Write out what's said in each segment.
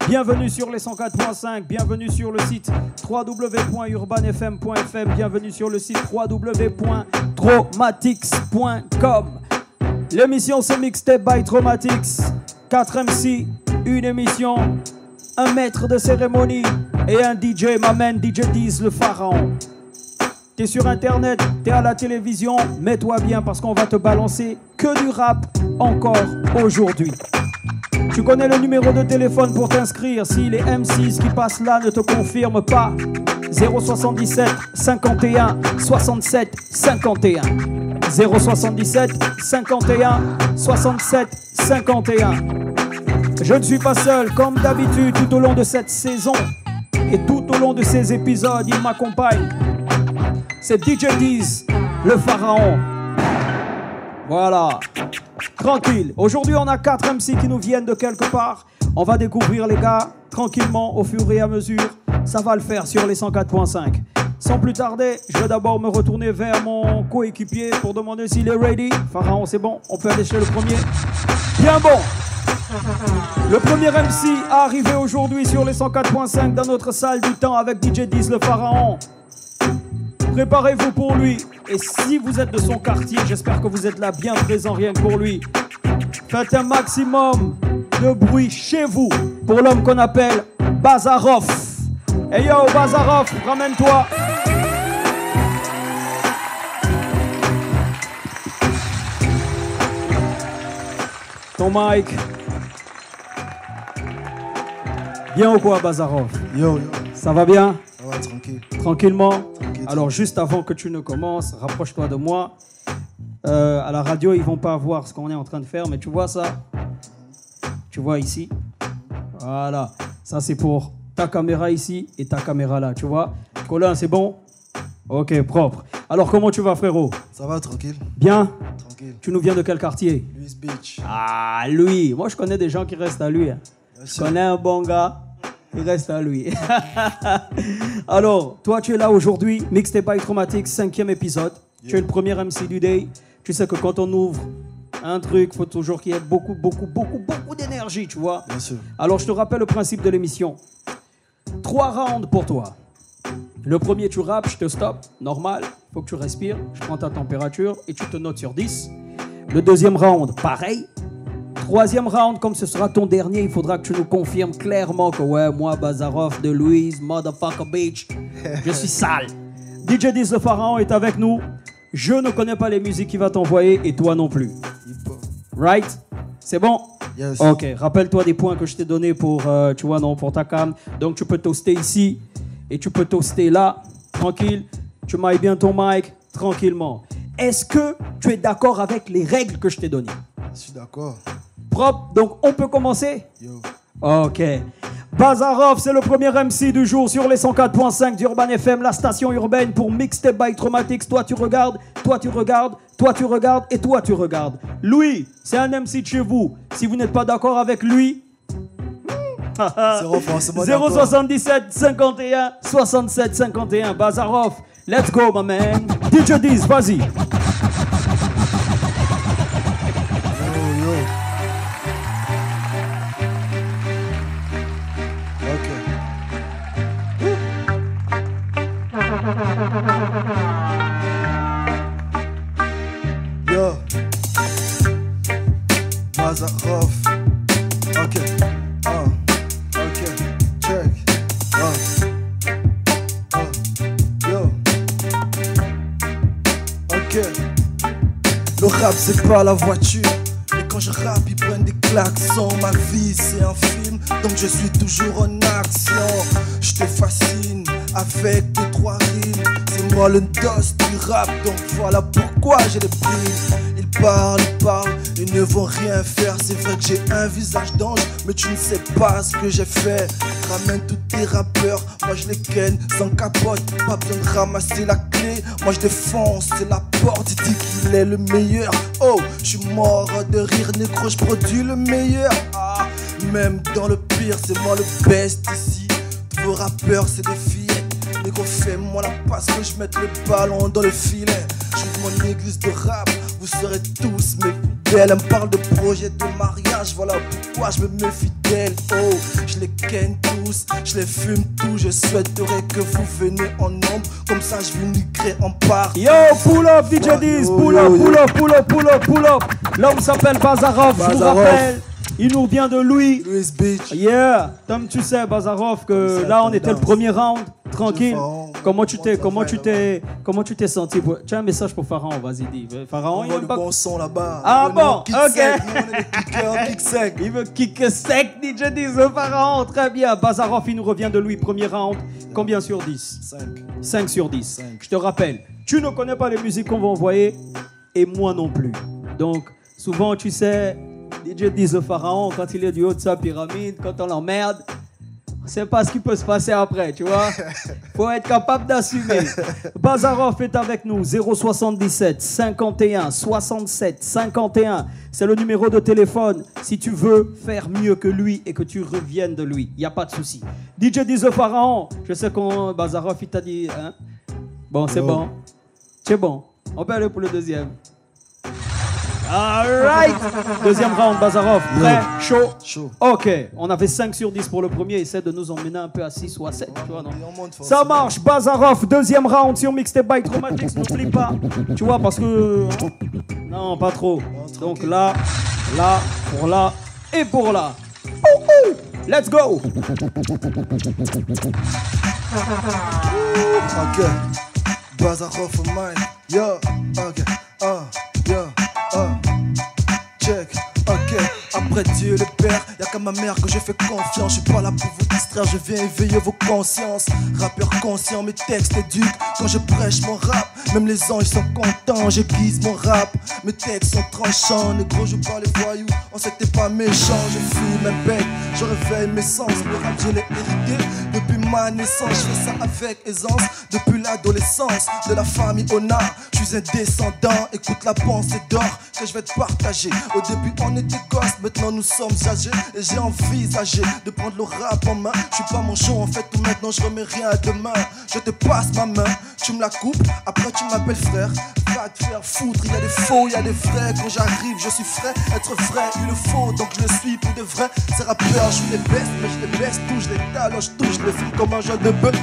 Bienvenue sur les 104.5, bienvenue sur le site www.urbanfm.fm, bienvenue sur le site www.traumatics.com. L'émission c'est Mixtape by Traumatics, 4 MC, une émission, un maître de cérémonie et un DJ m'amène DJ Diz le pharaon. T'es sur internet, t'es à la télévision, mets-toi bien parce qu'on va te balancer que du rap encore aujourd'hui. Tu connais le numéro de téléphone pour t'inscrire si les M6 qui passent là ne te confirment pas. 077 51 67 51. 077 51 67 51. Je ne suis pas seul, comme d'habitude, tout au long de cette saison et tout au long de ces épisodes, il m'accompagne. C'est DJ Diz, le pharaon. Voilà. Tranquille. Aujourd'hui, on a 4 MC qui nous viennent de quelque part. On va découvrir les gars tranquillement au fur et à mesure. Ça va le faire sur les 104.5. Sans plus tarder, je vais d'abord me retourner vers mon coéquipier pour demander s'il est ready. Pharaon, c'est bon? On peut aller chez le premier? Bien bon. Le premier MC a arrivé aujourd'hui sur les 104.5 dans notre salle du temps avec DJ Diz le pharaon. Préparez-vous pour lui. Et si vous êtes de son quartier, j'espère que vous êtes là bien présent rien que pour lui. Faites un maximum de bruit chez vous pour l'homme qu'on appelle Bazarov. Hey yo Bazarov, ramène-toi. Ton mic. Bien ou quoi Bazarov? Yo. Ça va bien? Ça va, tranquille. Tranquillement. Alors juste avant que tu ne commences, rapproche-toi de moi. À la radio, ils vont pas voir ce qu'on est en train de faire, mais tu vois ça? Tu vois ici? Voilà. Ça c'est pour ta caméra ici et ta caméra là, tu vois? Colin, c'est bon? Ok, propre. Alors comment tu vas frérot? Ça va, tranquille. Bien? Tranquille. Tu nous viens de quel quartier? Louis Beach. Ah, lui. Moi je connais des gens qui restent à lui. Hein. Je connais un bon gars. Il reste à lui. Alors, toi, tu es là aujourd'hui. Mixtape by Traumatics, 5e épisode. Yeah. Tu es le premier MC du day. Tu sais que quand on ouvre un truc, il faut toujours qu'il y ait beaucoup d'énergie, tu vois. Bien sûr. Alors, je te rappelle le principe de l'émission. 3 rounds pour toi. Le premier, tu rappes, je te stoppe. Normal. Il faut que tu respires. Je prends ta température et tu te notes sur 10. Le deuxième round, pareil. Troisième round, comme ce sera ton dernier, il faudra que tu nous confirmes clairement que ouais, moi, Bazarov de Louise, motherfucker bitch, je suis sale. DJ Diz le pharaon est avec nous. Je ne connais pas les musiques qu'il va t'envoyer et toi non plus. Right? C'est bon? Yes. Ok, rappelle-toi des points que je t'ai donnés pour, tu vois, non, pour ta cam. Donc tu peux toaster ici et tu peux toaster là, tranquille. Tu mailles bien ton mic, tranquillement. Est-ce que tu es d'accord avec les règles que je t'ai données? Je suis d'accord. Propre, donc on peut commencer? Yo. Ok. Bazarov, c'est le premier MC du jour sur les 104.5 d'Urban FM, la station urbaine pour Mixtape by Traumatics. Toi tu regardes, toi tu regardes, toi tu regardes et toi tu regardes. Louis, c'est un MC de chez vous. Si vous n'êtes pas d'accord avec lui... 077 51 67 51. Bazarov, let's go my man. DJ Diz, vas-y. Yo, Bazarov. Ok, ok, check. Yo, ok. Le rap c'est pas la voiture, mais quand je rappe ils prennent des klaxons. Ma vie c'est un film, donc je suis toujours en action. Je te fascine avec tes 3 rimes. C'est moi le dos du rap, donc voilà pourquoi j'ai les primes. Ils parlent, ils ne vont rien faire. C'est vrai que j'ai un visage d'ange, mais tu ne sais pas ce que j'ai fait. Ramène tous tes rappeurs, moi je les ken sans capote. Pas besoin de ramasser la clés. Moi je défonce la porte, il dit qu'il est le meilleur. Oh, je suis mort de rire, négro, je produis le meilleur. Ah, même dans le pire, c'est moi le best ici. Tous vos rappeurs, c'est des fillettes. Négro, fais-moi la passe que je mette le ballon dans le filet. J'ouvre mon église de rap, vous serez tous mes fidèles. Elle me parle de projet de mariage, voilà pourquoi je me méfie d'elle. Oh, je les ken tous, je les fume tous. Je souhaiterais que vous venez en nombre, comme ça je m'uniterai en part. Yo, pull up DJ Diz, pull up, pull up, pull up, pull up, pull up. L'homme s'appelle Bazarov, je vous rappelle. Il nous vient de Louis. Louis Beach. Yeah, comme tu sais Bazarov que là on était le premier round, tranquille. Comment tu t'es senti Tu as un message pour Pharaon, vas-y dis. Pharaon, il veut le bon son là-bas. Ah bon, ok. Kick Il veut kick sec, DJ Diz, Pharaon, très bien. Bazarov, il nous revient de Louis, premier round. Combien sur 10 5. 5 sur 10. Je te rappelle, tu ne connais pas les musiques qu'on va envoyer et moi non plus. Donc souvent tu sais, DJ Diz le Pharaon, quand il est du haut de sa pyramide, quand on l'emmerde, on sait pas ce qui peut se passer après, tu vois. Faut être capable d'assumer. Bazarov est avec nous, 077 51 67 51. C'est le numéro de téléphone si tu veux faire mieux que lui et que tu reviennes de lui. Il n'y a pas de souci. DJ Diz le Pharaon, je sais qu'on Bazarov il t'a dit, hein? Bon, c'est bon. C'est bon. On peut aller pour le deuxième. Alright. Deuxième round, Bazarov. Prêt? Chaud? Chaud. Ok. On avait 5 sur 10 pour le premier. Essaie de nous emmener un peu à 6 ou à 7. Tu vois, non? Ça marche, Bazarov. Deuxième round sur Mixtape by Traumatix. N'oublie pas. Tu vois, parce que... Non, pas trop. Donc là, là, pour là et pour là. Let's go. Ok. Bazarov for mine. Yo. Ok. Yo. Check, ok, après Dieu le Père, y'a qu'à ma mère que je fais confiance. Je suis pas là pour vous distraire, je viens éveiller vos consciences. Rappeur conscient, mes textes éduquent. Quand je prêche mon rap, même les anges sont contents. J'aiguise mon rap, mes textes sont tranchants. Négro, je parle les voyous, on sait que t'es pas méchant. Je fume ma bête, je réveille mes sens. Le rap, je l'ai hérité depuis ma naissance. Je fais ça avec aisance, depuis l'adolescence. De la famille Ona, je suis un descendant. Écoute la pensée d'or que je vais te partager. Au début on était gosses, maintenant nous sommes âgés. Et j'ai envisagé de prendre le rap en main. Je suis pas mon show en fait, tout maintenant je remets rien à demain. Je te passe ma main, tu me la coupes, après tu m'appelles frère. Va te faire foutre, il y a des faux, il y a des vrais. Quand j'arrive je suis frais, être vrai il le faut. Donc je le suis pour de vrai. Ces rappeurs je suis les best, mais je les baisse tous. Je les taloche tous, je les filme comme un jeu de bœuf.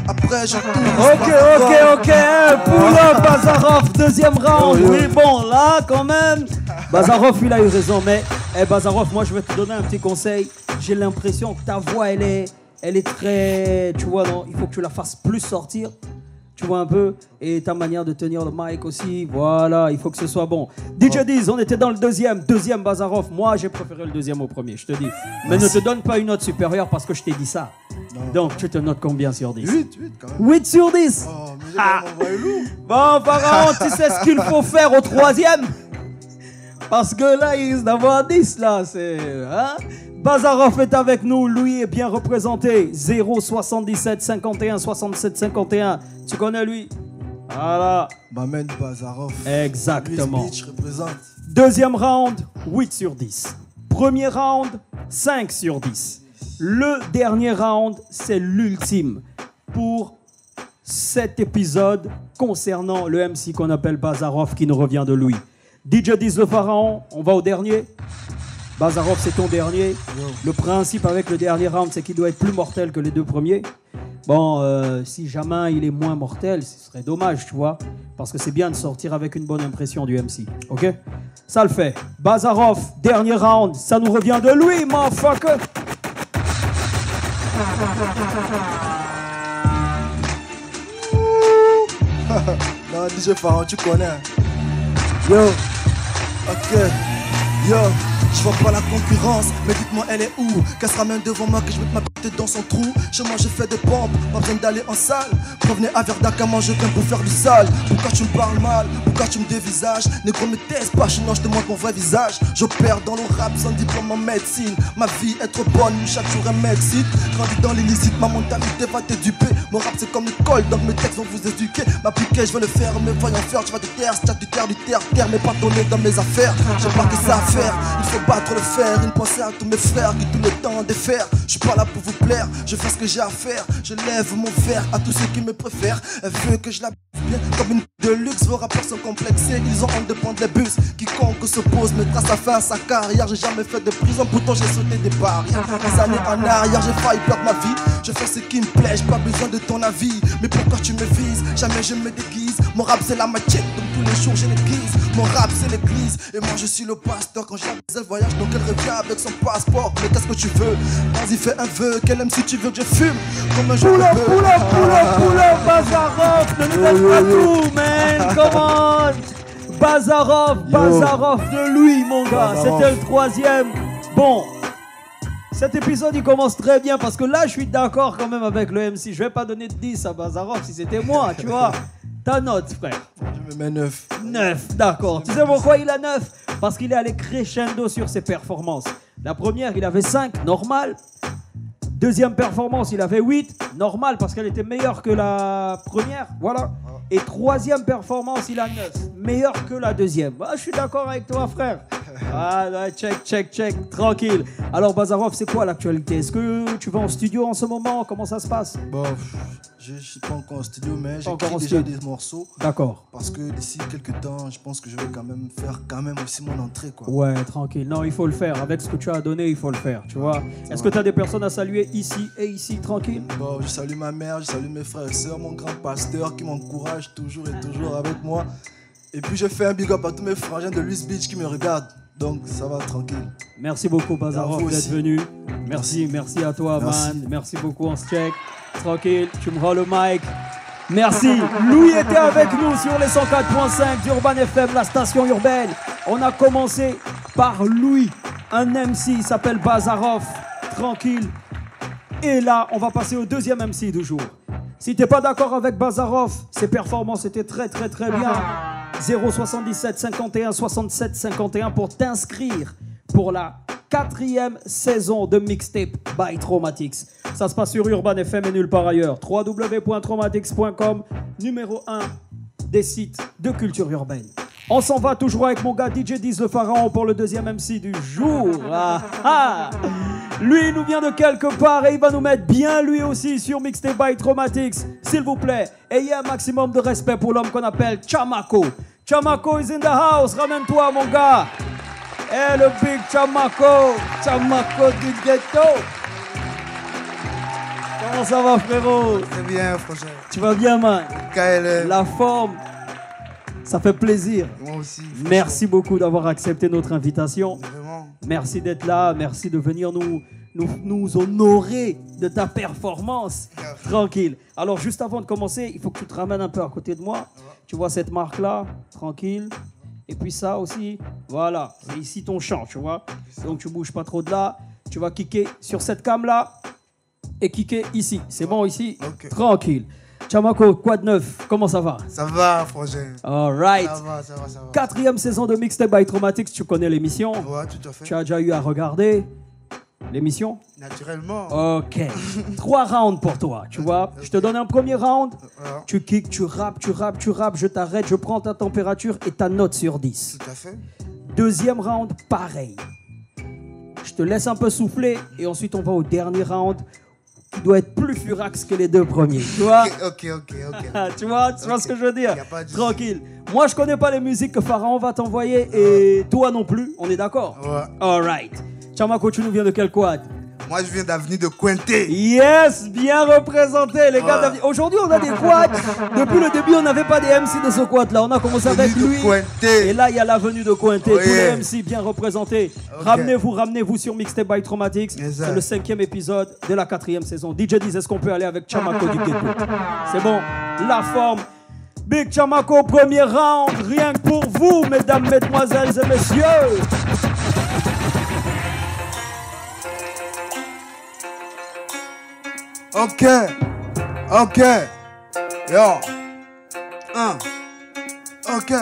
Après je tourne. Ok. Pull up Bazarov, deuxième round. Oui bon là quand même. Bazarov il a eu raison, mais Bazarov, moi je vais te donner un petit conseil. J'ai l'impression que ta voix elle est très, tu vois, non, il faut que tu la fasses plus sortir, tu vois un peu, et ta manière de tenir le mic aussi, voilà, il faut que ce soit bon. DJ Diz, on était dans le deuxième Bazarov, moi j'ai préféré le deuxième au premier, je te dis. Mais ne te donne pas une note supérieure parce que je t'ai dit ça. Non. Donc tu te notes combien sur 10? 8 quand même. 8 sur 10. Oh, mais j'ai lourd. Bon, Pharaon, tu sais ce qu'il faut faire au troisième? Parce que là, il risque d'avoir 10, là, c'est... Hein? Bazarov est avec nous, Louis est bien représenté. 077 51 67 51. Tu connais lui? Voilà. M'amène Bazarov. Exactement. Louis Beach représente. Deuxième round, 8 sur 10. Premier round, 5 sur 10. Le dernier round, c'est l'ultime pour cet épisode concernant le MC qu'on appelle Bazarov qui nous revient de Louis. DJ Diz le Pharaon, on va au dernier. Bazarov, c'est ton dernier. Le principe avec le dernier round, c'est qu'il doit être plus mortel que les deux premiers. Bon, si jamais il est moins mortel, ce serait dommage, tu vois. Parce que c'est bien de sortir avec une bonne impression du MC. Ok? Ça le fait. Bazarov, dernier round, ça nous revient de lui, motherfucker. Non, DJ Pharaon, tu connais. Yo, ok, yo. Je vois pas la concurrence, mais dites-moi elle est où? Qu'elle se ramène devant moi, que je mette ma bête dans son trou. Chez moi je fais des pompes, pas besoin d'aller en salle. Revenez à Verdac à manger, je viens pour faire du sale. Pourquoi tu me parles mal? Pourquoi tu me dévisages? Négro me teste pas, sinon je te montre mon vrai visage. J'opère dans le rap sans diplôme en médecine. Ma vie est trop bonne, chaque jour elle m'excite. Grandi dans l'illicite, ma mentalité va t'éduper. Mon rap c'est comme l'école, donc mes textes vont vous éduquer. M'appliquer, je veux le faire, mais voyons faire. Tu vas te taire, si t'as du terre, mais pas donner dans mes affaires. J'ai pas que ça à faire, il faut battre le fer. Une pensée à tous mes frères qui tout le temps défaire. Je suis pas là pour vous plaire, je fais ce que j'ai à faire. Je lève mon verre à tous ceux qui me préfèrent. Elle veut que je la bien comme une de luxe. Vos rappeurs sont complexés, ils ont honte de prendre les bus. Quiconque s'oppose mettra sa fin à sa carrière. J'ai jamais fait de prison, pourtant j'ai sauté des barrières. Des années en arrière, j'ai failli perdre ma vie. Je fais ce qui me plaît, j'ai pas besoin de ton avis. Mais pourquoi tu me vises? Jamais je me déguise. Mon rap c'est la machette, donc tous les jours j'ai l'église. Mon rap c'est l'église, et moi je suis le pasteur. Quand j'ai voyage, donc elle revient avec son passeport. Mais qu'est-ce que tu veux? Vas-y fais un vœu, qu'elle aime si tu veux que je fume. Comme un jour Pull up, Bazarov, ne nous laisse pas tout, man, come on. Bazarov de lui, mon gars, c'était le troisième. Bon, cet épisode il commence très bien parce que là je suis d'accord quand même avec le MC. Je vais pas donner de 10 à Bazarov si c'était moi, tu vois. Ta note, frère. Je me mets 9. 9, d'accord. Tu sais pourquoi il a 9? Parce qu'il est allé crescendo sur ses performances. La première, il avait 5, normal. Deuxième performance, il avait 8, normal, parce qu'elle était meilleure que la première, voilà. Et troisième performance, il a 9, meilleure que la deuxième. Ah, je suis d'accord avec toi, frère. Ah, là, check, tranquille. Alors, Bazarov, c'est quoi l'actualité? Est-ce que tu vas en studio en ce moment? Comment ça se passe? Bon, je suis pas encore en studio, mais j'écris déjà des morceaux. D'accord. Parce que d'ici quelques temps, je pense que je vais quand même faire aussi mon entrée, quoi. Ouais, tranquille. Non, il faut le faire. Avec ce que tu as donné, il faut le faire, tu vois. Est-ce que tu as des personnes à saluer ici et ici, tranquille? Bon, je salue ma mère, je salue mes frères et sœurs, mon grand pasteur qui m'encourage toujours et toujours avec moi. Et puis je fais un big up à tous mes frangins de Louis Beach qui me regardent. Donc ça va tranquille. Merci beaucoup Bazarov d'être venu. Merci à toi, man. Merci beaucoup, on se check. Tranquille, tu me rends le mic. Merci. Louis était avec nous sur les 104.5 d'Urban FM, la station urbaine. On a commencé par Louis, un MC, il s'appelle Bazarov. Tranquille. Et là, on va passer au deuxième MC du jour. Si t'es pas d'accord avec Bazarov, ses performances étaient très bien. 077 51 67 51 pour t'inscrire pour la 4e saison de Mixtape by Traumatics. Ça se passe sur Urban FM et nulle part ailleurs. www.traumatics.com, numéro 1 des sites de culture urbaine. On s'en va toujours avec mon gars DJ Diz le Pharaon pour le deuxième MC du jour. Lui, il nous vient de quelque part et il va nous mettre bien lui aussi sur Mixtape by Traumatics. S'il vous plaît, ayez un maximum de respect pour l'homme qu'on appelle Chamako. Chamako is in the house, ramène-toi mon gars. Eh le big Chamako du ghetto. Comment ça va frérot? Très bien frangin. Tu vas bien man? KLM. La forme. Ça fait plaisir. Moi aussi. Merci beaucoup d'avoir accepté notre invitation. Vraiment. Merci d'être là. Merci de venir nous honorer de ta performance. Tranquille. Alors, juste avant de commencer, il faut que tu te ramènes un peu à côté de moi. Tu vois cette marque-là? Tranquille. Et puis ça aussi. Voilà. C'est ici ton champ, tu vois. Donc, tu bouges pas trop de là. Tu vas kicker sur cette cam-là et kicker ici. C'est bon ici? Okay. Tranquille. Chamako, quoi de neuf? Comment ça va? Ça va, frangin. All right. Ça va. 4e saison de Mixtape by Traumatics. Tu connais l'émission? Ouais, tout à fait. Tu as déjà eu à regarder l'émission? Naturellement. Ok. 3 rounds pour toi, tu vois. Je te donne un premier round. Tu kicks, tu rappes. Je t'arrête, je prends ta température et ta note sur 10. Tout à fait. Deuxième round, pareil. Je te laisse un peu souffler et ensuite on va au dernier round. Tu dois être plus furax que les 2 premiers, tu vois. Ok. tu vois ce que je veux dire? Tranquille. Moi, je connais pas les musiques que Pharaon va t'envoyer et toi non plus, on est d'accord? Ouais. All right. Chamako, tu nous viens de quel quad? Moi, je viens d'avenue de Cointé. Yes, bien représenté, les gars d'avenue. Aujourd'hui, on a des quads. Depuis le début, on n'avait pas des MC de ce quad-là. On a commencé avec lui. Et là, il y a l'avenue de Cointé. Tous les MC bien représentés. Okay. Ramenez-vous sur Mixtape by Traumatics. C'est le 5e épisode de la 4e saison. DJ Diz, est-ce qu'on peut aller avec Chamako du ghetto? C'est bon, la forme. Big Chamako, premier round. Rien que pour vous, mesdames, mesdemoiselles et messieurs. Ok. Ok. Yo. Ok.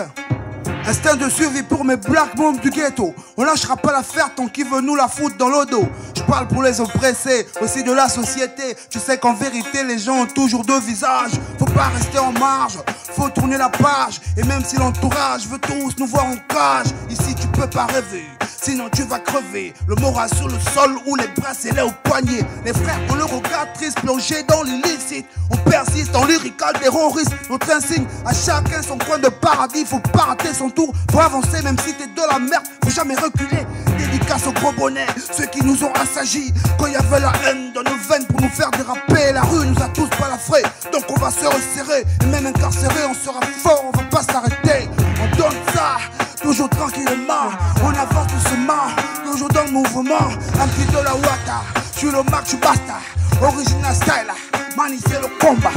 Instinct de survie pour mes black bombs du ghetto. On lâchera pas l'affaire tant qu'il veut nous la foutre dans le dos. Je parle pour les oppressés, aussi de la société. Tu sais qu'en vérité les gens ont toujours deux visages. Faut pas rester en marge, faut tourner la page. Et même si l'entourage veut tous nous voir en cage, ici tu peux pas rêver, sinon tu vas crever. Le moral sur le sol ou les bracelets au poignet. Les frères ont le regard triste plongé dans l'illicite. On persiste en lyrical terroriste. Notre insigne à chacun son coin de paradis. Faut pas rater son tour, faut avancer même si t'es de la merde. Faut jamais reculer. Dédicace aux gros bonnets, ceux qui nous ont assagis quand il y avait la haine dans nos veines pour nous faire déraper. La rue nous a tous balafrés, donc on va se resserrer. Et même incarcéré, on sera fort, on va pas s'arrêter. On donne ça, toujours tranquillement. On avance doucement, toujours dans le mouvement. Un petit de la wata, je suis le Mac, je suis basta. Original style, mani c'est le combat.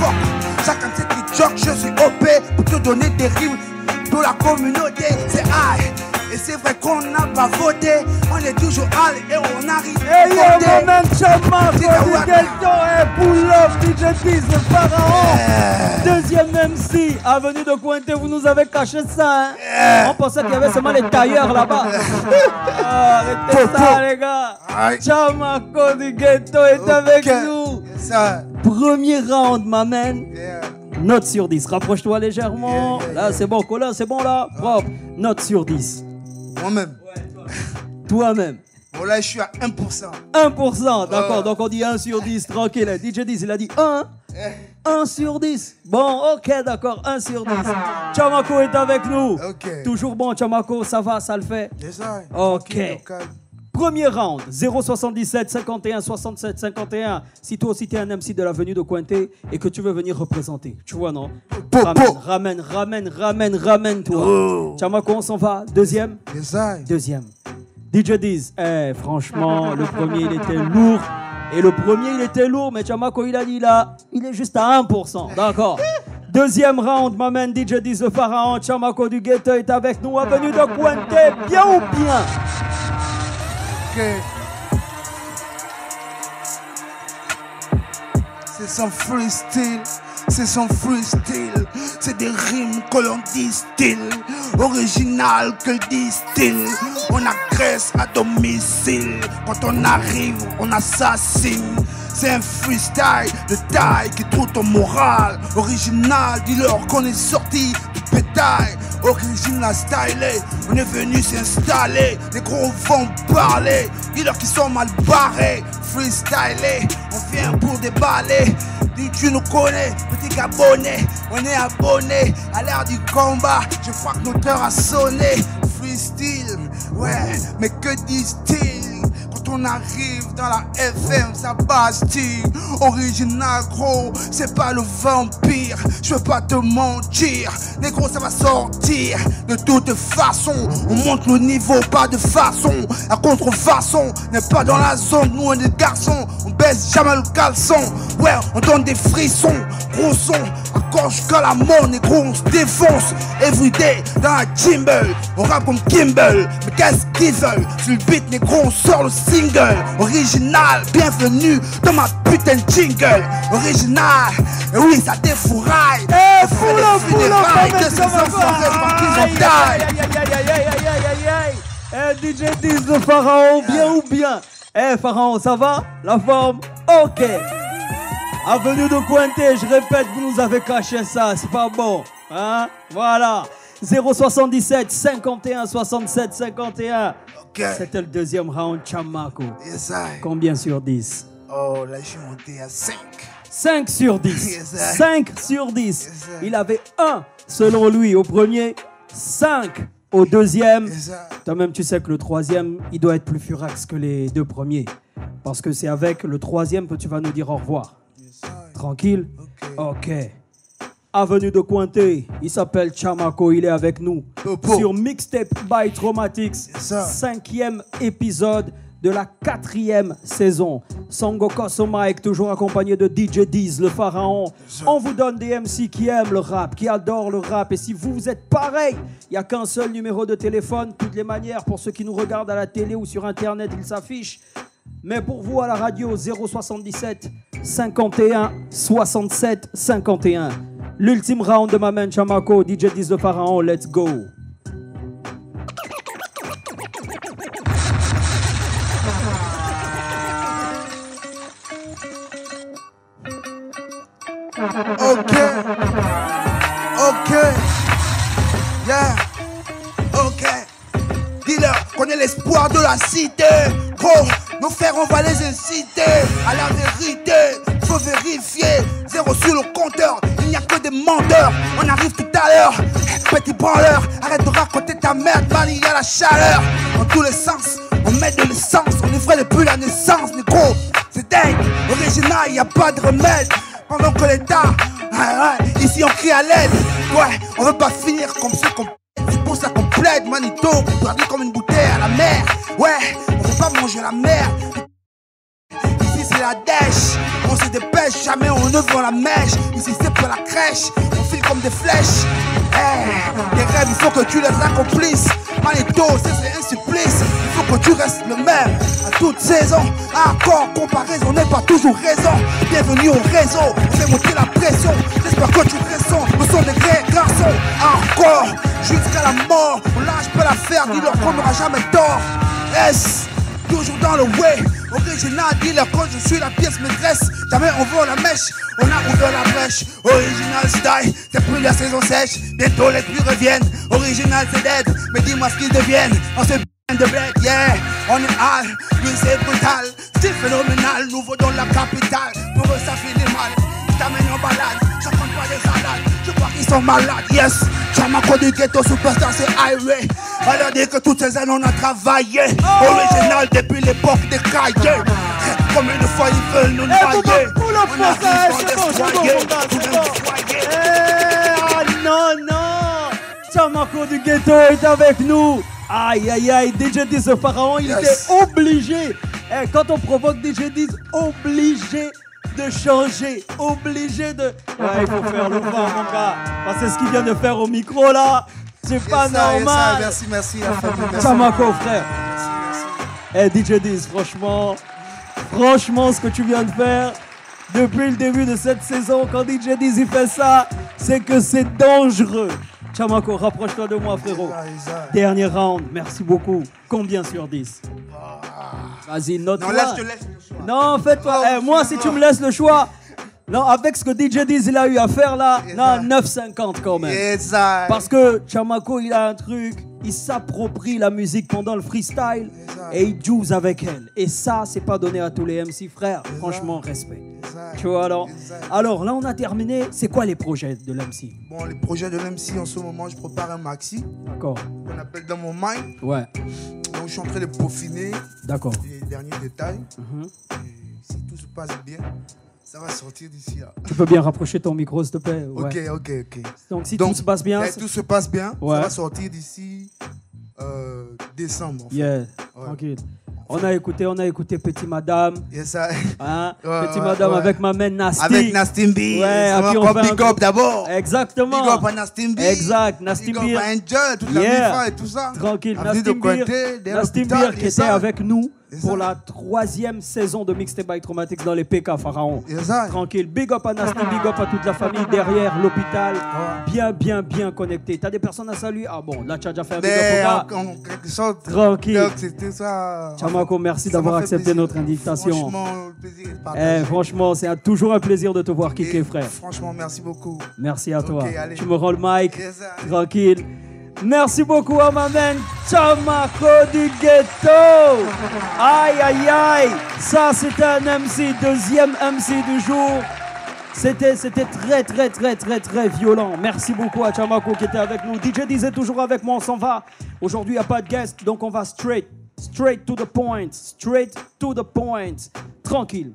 Fuck, chacun de ces petits jokes, je suis OP pour te donner des rimes de la communauté. C'est high. Et c'est vrai qu'on n'a pas voté, on est toujours allé et on arrive à voter. Hey, man, Chamaco, du ghetto, pull up, DJ Diz, le pharaon. Deuxième MC, avenue de Cointé, vous nous avez caché ça, hein. On pensait qu'il y avait seulement les tailleurs là-bas. Arrêtez ça, les gars. Chamaco du ghetto est avec nous. Premier round, ma man. Note sur 10, rapproche-toi légèrement. Là, c'est bon, Colin, c'est bon là. Propre. Note sur 10. Moi-même. Toi-même. Bon, là, je suis à 1%. 1%, d'accord. Donc, on dit 1 sur 10, tranquille. DJ 10, il a dit 1. 1 sur 10. Bon, ok, d'accord, 1 sur 10. Chamaco est avec nous. Okay. Toujours bon, Chamaco, ça va, ça le fait. Yes, I. Ok. Premier round, 077 51 67 51. Si toi aussi t'es un MC de l'avenue de Cointé et que tu veux venir représenter, tu vois non? Ramène toi. Oh. Chamaco, on s'en va. Deuxième. Yes, I. Deuxième. DJ Diz, franchement, le premier il était lourd. Et le premier il était lourd, mais Chamaco il a dit là, il est juste à 1%. D'accord. Deuxième round, m'amène DJ Diz le pharaon. Chamaco du ghetto est avec nous, avenue de Cointé. Bien ou bien? C'est son freestyle, c'est son freestyle. C'est des rimes que l'on distille, original que distille. On agresse à domicile, quand on arrive, on assassine. C'est un freestyle de taille qui trouve ton moral. Original, dis-leur qu'on est sorti du pétail. Original stylé, on est venu s'installer. Les gros vont parler, dis-leur qu'ils sont mal barrés. Freestylé, on vient pour déballer. Dis tu nous connais, petit gabonais. On est abonné à l'ère du combat. Je crois que notre heure a sonné. Freestyle, ouais, mais que disent-ils? Quand on arrive dans la FM, ça bastille. Original gros, c'est pas le vampire. Je veux pas te mentir, négro ça va sortir. De toute façon, on monte le niveau, pas de façon. La contrefaçon n'est pas dans la zone. Nous on est des garçons, on baisse jamais le caleçon. Ouais, on donne des frissons, gros son. Encore jusqu'à la mort, négro on se défonce. Everyday dans la Jimble, on rappe comme Kimble. Mais qu'est-ce qu'ils veulent? Sur le beat, négro on sort le single. Original, bienvenue dans ma putain de jingle. Original, et oui ça défouraille. Eh, DJ Diz le pharaon, bien ou bien? Eh pharaon, ça va? La forme? Ok. Avenue de Cointé, je répète, vous nous avez caché ça, c'est pas bon. Hein? Voilà. 077 51 67 51. Okay. C'était le deuxième round, Chamaco. Yes, I. Combien sur 10? Oh, là, je suis monté à 5. 5 sur 10. Yes, 5 sur 10. Yes, il avait 1, selon lui, au premier, 5 au deuxième. Yes, toi-même, tu sais que le troisième, il doit être plus furax que les deux premiers. Parce que c'est avec le troisième que tu vas nous dire au revoir. Yes, tranquille? Ok. Avenue de Cointé, il s'appelle Chamaco, il est avec nous sur Mixtape by Traumatics, 5e épisode de la 4e saison. Songo au mic, toujours accompagné de DJ Diz, le pharaon. On vous donne des MC qui aiment le rap, qui adorent le rap. Et si vous êtes pareil, il n'y a qu'un seul numéro de téléphone. Toutes les manières, pour ceux qui nous regardent à la télé ou sur Internet, il s'affiche. Mais pour vous à la radio, 077 51 67 51. L'ultime round de ma main Chamako, DJ 10 de Pharaon, let's go. Ok, yeah, ok. Dis-leur qu'on est l'espoir de la cité. Gros, nos frères, on va les inciter à la vérité. Faut vérifier, 0 sur le compteur. Il n'y a que des menteurs. On arrive tout à l'heure. Petit branleur, arrête de raconter ta merde, man. Il y a la chaleur dans tous les sens. On met de l'essence, on est vrai depuis la naissance, négro. C'est dingue, original, y a pas de remède. Pendant que l'État, ici on crie à l'aide. Ouais, on veut pas finir comme ceux qu'on. C'est pour ça qu'on plaide, manito, perdu comme une bouteille à la mer. Ouais, on veut pas manger la mer. Ici c'est la dèche, on se dépêche, jamais on ne vend la mèche. Ici c'est pour la crèche, on file comme des flèches. Tes rêves, il faut que tu les accomplisses. Manito, c'est un supplice. Il faut que tu restes le même à toute saison. Accord, comparaison n'est pas toujours raison. Bienvenue au réseau, fais monter la pression. J'espère que tu ressens le son des vrais garçons. Encore, jusqu'à la mort. Là, je peux la faire, dis-leur qu'on n'aura jamais tort. S, toujours dans le way. Original, dis-leur que je suis la pièce maîtresse. Jamais on vend la mèche, on a ouvert la brèche. Original style, c'est plus la saison sèche. Bientôt les pluies reviennent. Original c'est dead, mais dis-moi ce qu'ils deviennent. On se de bled, yeah, on est high, oui c'est brutal. Style phénoménal, nouveau dans la capitale. Pour eux ça finit mal, je t'amène en balade. J'apprends pas des salades, je crois qu'ils sont malades, yes. Chamako du ghetto, superstar c'est highway. On leur dit que toutes ces années on a travaillé. Original depuis l'époque des cahiers. Combien de fois ils veulent nous noyer. On arrive Ah non, non, Chamako du ghetto est avec nous. Aïe, aïe, aïe, DJ 10 de Pharaon, il était obligé. Quand on provoque DJ 10, obligé de changer, obligé de... Ouais, il faut faire le vent, mon gars. Parce que ce qu'il vient de faire au micro, là, c'est pas normal. Merci, la famille. Chamako, frère. Merci. DJ 10, franchement, ce que tu viens de faire, depuis le début de cette saison, quand DJ 10 il fait ça, c'est que c'est dangereux. Chamako, rapproche-toi de moi, frérot. Dernier round, merci beaucoup. Combien sur 10? Vas-y, note-toi. Non, là, je te laisse le choix. Non, fais-toi. Moi, si tu me laisses le choix, non, avec ce que DJ Diz il a eu à faire là, non, 9,50 quand même. Exact. Parce que Chamako, il a un truc, il s'approprie la musique pendant le freestyle et il joue avec elle. Et ça, c'est pas donné à tous les MC frères. Franchement, respect. Tu vois alors. Alors là, on a terminé. C'est quoi les projets de l'MC? Bon, les projets de l'MC en ce moment, je prépare un maxi. D'accord. On appelle dans mon mind. Ouais. Donc je suis en train de peaufiner. D'accord. Les derniers détails. Et si tout se passe bien, ça va sortir d'ici là. Tu peux bien rapprocher ton micro, s'il te plaît? Ouais. Ok. Donc si tout se passe bien, tout se passe bien, ouais. Ça va sortir d'ici décembre. En fait. Yeah, ouais. Tranquille. On a écouté Petit Madame. Yes, hein? Petit Madame avec ma main Nasty. Avec Nastimbi. Ouais, on fait big up d'abord. Exactement. Big up à Nastimbi. Exact, Nastimbi. Big up à Angel, toute la MIFA et tout ça. Tranquille, Nastimbi qui était avec nous pour la 3e saison de Mixtape by Traumatics dans les PK Pharaon. Exact. Tranquille, big up à Nasty, big up à toute la famille derrière l'hôpital. Bien connecté. T'as des personnes à saluer? Ah bon, là tu as déjà fait un big up au gars. Quelque chose. Tranquille. C'était ça. Chamako, merci d'avoir accepté notre invitation. Franchement, le plaisir est partagé. Franchement, c'est toujours un plaisir de te voir kicker, frère. Franchement, merci beaucoup. Merci à toi. Okay, tu me rends le mic. Yes, tranquille. Merci beaucoup à ma main Chamako du ghetto. Aïe. Ça, c'était un MC, deuxième MC du jour. C'était très violent. Merci beaucoup à Chamako qui était avec nous. DJ Diz est toujours avec moi, on s'en va. Aujourd'hui, il n'y a pas de guest, donc on va straight to the point. Tranquille.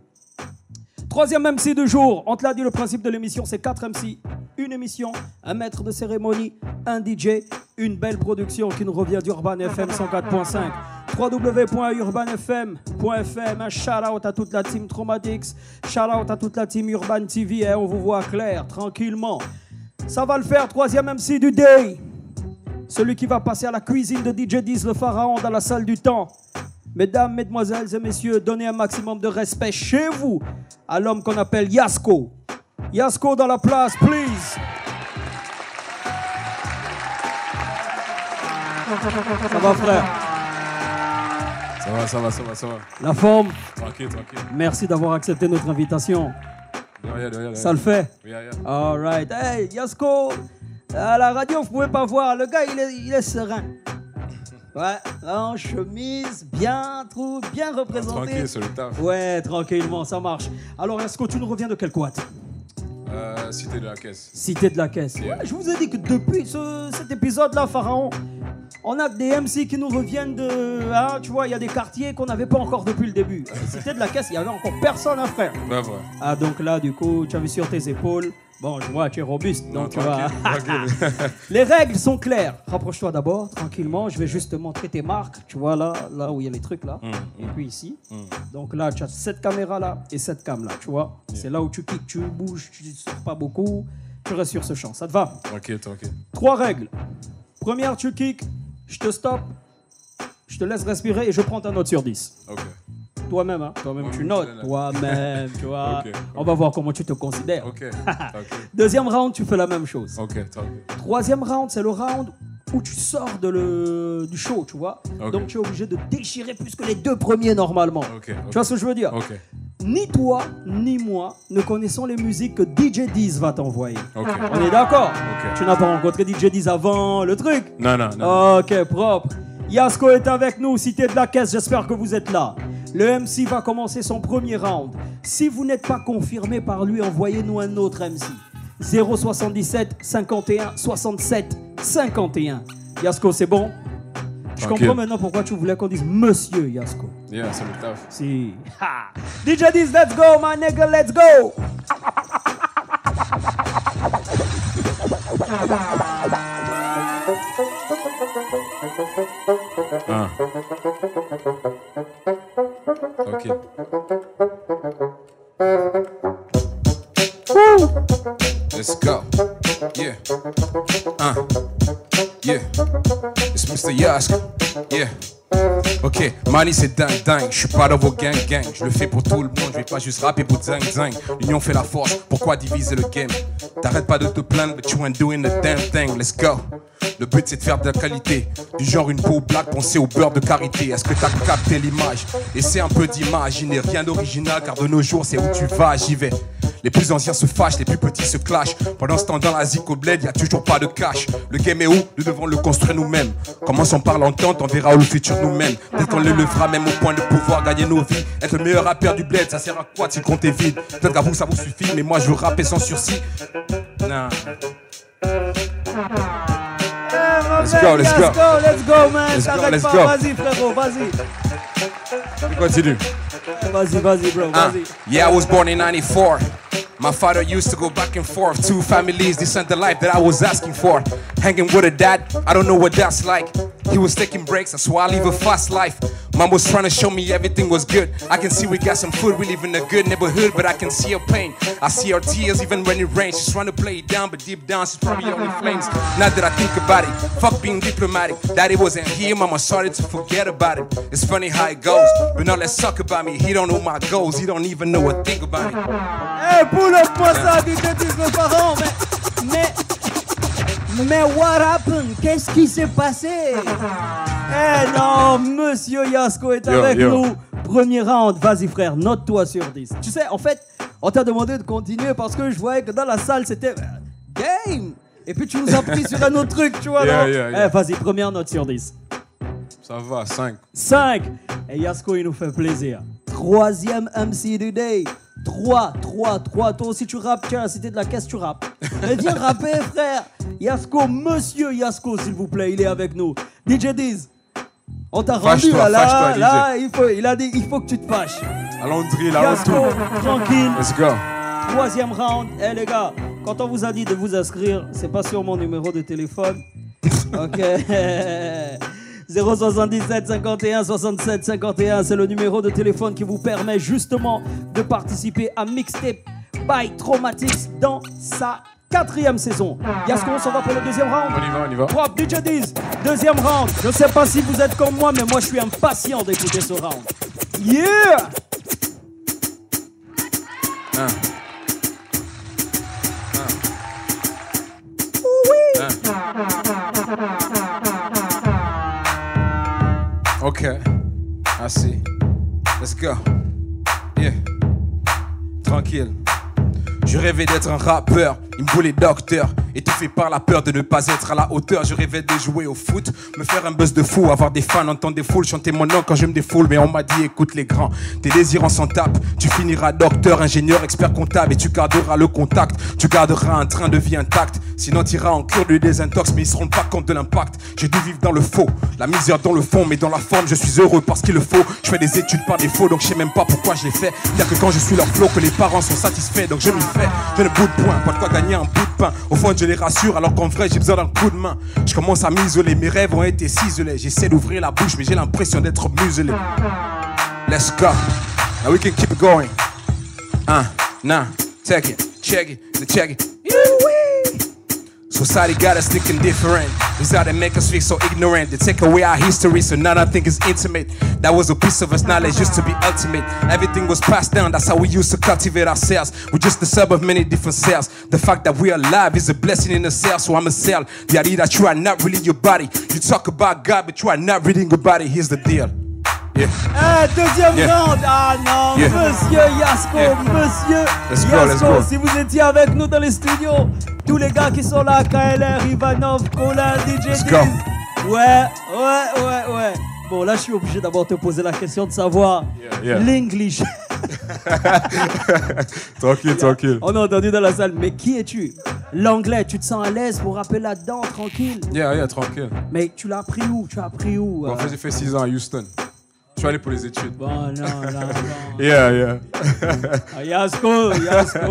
Troisième MC du jour. On te l'a dit, le principe de l'émission, c'est 4 MC. Une émission, un maître de cérémonie, un DJ, une belle production qui nous revient d'Urban FM 104.5. www.urbanfm.fm. Un shout-out à toute la team Traumatics. Shout-out à toute la team Urban TV. On vous voit clair, tranquillement. Ça va le faire, troisième MC du day. Celui qui va passer à la cuisine de DJ Diz, le pharaon, dans la salle du temps. Mesdames, mesdemoiselles et messieurs, donnez un maximum de respect chez vous à l'homme qu'on appelle Yasko. Yasko dans la place, please. Ça va, frère? Ça va. La forme? Tranquille. Merci d'avoir accepté notre invitation. De rien. Ça le fait? Yeah. All right. Hey, Yasko, à la radio, vous pouvez pas voir. Le gars, il est serein. Ouais, en chemise, bien représenté. Tranquille, sur le taf. Ouais, tranquillement, ça marche. Alors, Yasko, tu nous reviens de quel quad? Cité de la Caisse. Cité de la Caisse. Yeah. Ouais, je vous ai dit que depuis cet épisode-là, Pharaon, on a des MC qui nous reviennent de... Hein, tu vois, il y a des quartiers qu'on n'avait pas encore depuis le début. Cité de la Caisse, il n'y avait encore personne, hein, frère. Ben voilà. Ah, donc là, du coup, tu as vu sur tes épaules. Bon, je vois, tu es robuste. Non, Donc, tu vas... tranquille. Les règles sont claires. Rapproche-toi d'abord, tranquillement. Je vais juste te montrer tes marques. Tu vois, là où il y a les trucs, là. Et puis ici. Donc là, tu as cette caméra-là et cette cam-là, tu vois. C'est là où tu kicks, tu bouges, tu ne sors pas beaucoup. Tu restes sur ce champ. Ça te va? Tranquille. 3 règles. Première, tu kicks. Je te stoppe. Je te laisse respirer et je prends ta note sur 10. Ok. Toi-même, hein. Toi-même, tu notes. Toi-même, tu vois. Ok. On va voir comment tu te considères. Ok. Deuxième round, tu fais la même chose. Ok, tranquille. Troisième round, c'est le round où tu sors du show, tu vois. Ok. Donc tu es obligé de déchirer plus que les 2 premiers normalement. Ok. Tu vois ce que je veux dire? Ok. Ni toi, ni moi ne connaissons les musiques que DJ Diz va t'envoyer. Ok. On est d'accord? Ok. Tu n'as pas rencontré DJ Diz avant le truc? Non. Ok, propre. Yasko est avec nous, Cité de la Caisse, j'espère que vous êtes là. Le MC va commencer son premier round. Si vous n'êtes pas confirmé par lui, envoyez-nous un autre MC. 077 51 67 51. Yasko, c'est bon? Je Tranquille. comprends maintenant pourquoi tu voulais qu'on dise Monsieur Yasko. Yeah, c'est le taf. Si. Ha. DJ Diz, let's go, my nigga, let's go! Ok. Let's go. Yeah. Yeah. It's Mr. Yasko. Yeah. Ok, Mali c'est dingue, je suis pas dans vos gang, je le fais pour tout le monde, je vais pas juste rapper pour zing. L'union fait la force, pourquoi diviser le game? T'arrêtes pas de te plaindre, but you ain't doing the damn thing, let's go. Le but c'est de faire de la qualité, du genre une peau black, penser au beurre de karité. Est-ce que t'as capté l'image? Et c'est un peu d'image, il n'est rien d'original car de nos jours c'est où tu vas, j'y vais. Les plus anciens se fâchent, les plus petits se clashent. Pendant ce temps dans la zik au bled, y a toujours pas de cash. Le game est où? Nous devons le construire nous-mêmes. Commençons par l'entente, on verra où le futur nous mène. Peut-être qu'on le levera même au point de pouvoir gagner nos vies. Être le meilleur rappeur du bled, ça sert à quoi si le compte est vide? Peut-être qu'à vous ça vous suffit, mais moi je veux rapper sans sursis. Nah. Let's go, man. Let's go, T'arrêtes let's pas, go. vas-y, frérot, vas-y. Continue. Vas-y, bro, vas-y. Yeah, I was born in 94. My father used to go back and forth. 2 families, this ain't the life that I was asking for. Hanging with a dad, I don't know what that's like. He was taking breaks, that's why I live a fast life. Mom was trying to show me everything was good. I can see we got some food, we live in a good neighborhood, but I can see her pain. I see her tears even when it rains. She's trying to play it down, but deep down she's probably only flames. Now that I think about it, fuck being diplomatic. Daddy wasn't here, mama started to forget about it. It's funny how it goes, but now let's talk about me. He don't know my goals, he don't even know a thing about it. Hey, pull up moi ça, DJ Diz le Pharaon, mais what happened? Qu'est-ce qui s'est passé? Eh non, Monsieur Yasko est avec nous. Premier round, vas-y frère, note-toi sur 10. Tu sais, en fait, on t'a demandé de continuer parce que je voyais que dans la salle, c'était game. Et puis tu nous as pris sur un autre truc, tu vois, non? Eh, vas-y, première note sur 10. Ça va, 5. 5. Et Yasko, il nous fait plaisir. Troisième MC du day. 3. Toi aussi tu rappes, tiens, Cité de la Caisse, tu rappes. Mais viens rapper, frère. Yasko, Monsieur Yasko, s'il vous plaît, il est avec nous. DJ Diz, on t'a rendu là, il a dit, il faut que tu te fâches. Allons-y, là, Yasko, tranquille. Let's go. Troisième round. Eh les gars, quand on vous a dit de vous inscrire, c'est pas sur mon numéro de téléphone. Ok. 077 51 67 51, c'est le numéro de téléphone qui vous permet justement de participer à Mixtape by Traumatics dans sa 4e saison. Yasko, on s'en va pour le deuxième round. On y va. Propre, DJ Diz, deuxième round. Je ne sais pas si vous êtes comme moi, mais moi je suis impatient d'écouter ce round. Yeah! Ok, I see. Let's go. Yeah. Tranquille. Je rêvais d'être un rappeur, il me voulait docteur, étouffé par la peur de ne pas être à la hauteur. Je rêvais de jouer au foot, me faire un buzz de fou, avoir des fans, entendre des foules, chanter mon nom quand je me défoule. Mais on m'a dit écoute les grands, tes désirs en s'en tapent. Tu finiras docteur, ingénieur, expert comptable et tu garderas le contact. Tu garderas un train de vie intact, sinon t'iras en cure de désintox. Mais ils se rendent pas compte de l'impact. J'ai dû vivre dans le faux, la misère dans le fond, mais dans la forme je suis heureux parce qu'il le faut. Je fais des études par défaut, donc je sais même pas pourquoi je les fais. Y'a que quand je suis leur flow que les parents sont satisfaits, donc je m'y fais. Je ne bout de point, pas de quoi gagner un bout de pain. Au fond je les rassure alors qu'en vrai j'ai besoin d'un coup de main. Je commence à m'isoler, mes rêves ont été ciselés. J'essaie d'ouvrir la bouche mais j'ai l'impression d'être muselé. Let's go, now we can keep it going. Nah, check it, check it. Society got us thinking different. It's how they make us feel so ignorant. They take away our history, so now nothing is intimate. That was a piece of us knowledge used to be ultimate. Everything was passed down, that's how we used to cultivate ourselves. We're just the sum of many different cells. The fact that we are alive is a blessing in itself, so I'm a cell. The idea that you are not really your body. You talk about God, but you are not reading your body. Here's the deal. Yeah. Deuxième round. Ah non, monsieur Yasko, monsieur Let's Yasko, go. si vous étiez avec nous dans les studios, tous les gars qui sont là, KLR, Ivanov, Colin, DJ Let's Diz. go. Ouais. Bon, là, je suis obligé d'abord de te poser la question de savoir l'English. Tranquille. On a entendu dans la salle, mais qui es-tu? L'anglais, tu te sens à l'aise pour rapper là-dedans, tranquille? Yeah, tranquille. Mais tu l'as appris où? En fait, j'ai fait 6 ans à Houston. Je suis allé pour les études. Bon, non. Yeah. Ah, Yasko, il est